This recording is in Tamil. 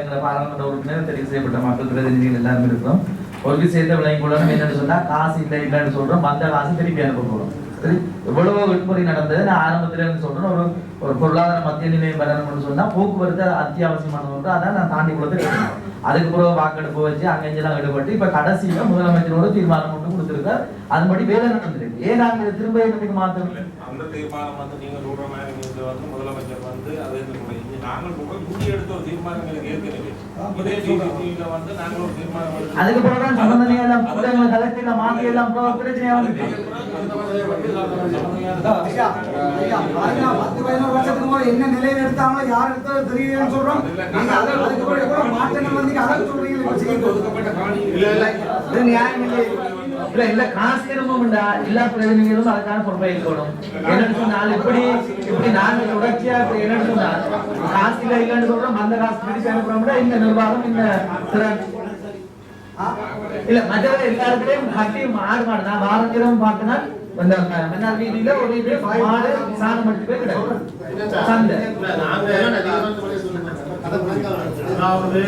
எங்களை பாராளுமன்ற உறுப்பினர் தெரிவு செய்யப்பட்ட மக்கள் பிரதிநிதிகள் எல்லாரும் இருக்கிறோம். ஒரு விஷயத்தை விளங்கி கொள்ளணும். என்னன்னு சொன்னா காசு இல்லைன்னு சொல்றோம், மற்ற காசு திருப்பி அனுப்ப போறோம். சரி, எவ்வளவோ விடுமுறை நடந்தது. நான் ஆரம்பத்துல இருந்து சொல்றேன், ஒரு பொருளாதார மத்திய நிலையம் பெறணும்னு சொன்னா போக்குவரத்து அத்தியாவசியமான ஒன்று. அதான் நான் தாண்டி கொடுத்து அதுக்கு பிறகு வாக்கெடுப்பு வச்சு அங்கெல்லாம் ஈடுபட்டு இப்ப கடைசியில முதலமைச்சரோட தீர்மானம் ஒன்று கொடுத்திருக்கார். அதுபடி வேலை நடந்திருக்கு. ஏன் நாங்க திரும்ப என்னைக்கு மாத்தோம்? அந்த தீர்மானம் வந்து நீங்க சொல்ற மாதிரி வந்து முதலமைச்சர் வந்து அதே நாங்கள் எடுத்த ஒரு தீர்மானங்களுக்கு ஏற்கனவே இதே டிசிசியில வந்து நாங்கள் ஒரு தீர்மானம் அதுக்கு பிறகுதான் சம்பந்தனையா எல்லாம் கூட்டங்களை கலெக்டர்ல மாத்தி எல்லாம் பிரச்சனையா வந்து 10-15 வருஷத்துக்கு முன்னாடி என்ன நிலையில எடுத்தாங்களோ யார் எடுத்தது தெரியலன்னு சொல்றோம். நீங்க அதுக்கு கூட மாற்றங்கள் வந்து அதை சொல்றீங்க. ஒதுக்கப்பட்ட காணி இது நியாயம் இல்லை. இல்ல காசு திரும்பும்டா எல்லா பிரதிநிதிகளும் அதுக்கான பொறுப்பை இருக்கணும். என்னன்னு சொன்னால் இப்படி நாங்க தொடர்ச்சியா இப்படி என்னன்னு சொன்னா காசு இல்லைன்னு சொல்றோம், அந்த காசு திருப்பி அனுப்புறோம்னா இந்த நிர்வாகம் இந்த திறன் இல்ல மற்ற எல்லா இடத்துலயும் கட்டி மாடு நான் வாரத்திலும் பார்த்தனா அந்த மன்னார் வீதியில ஒரு மாடு சாணம் மட்டும் போய் கிடையாது சந்தை. அதாவது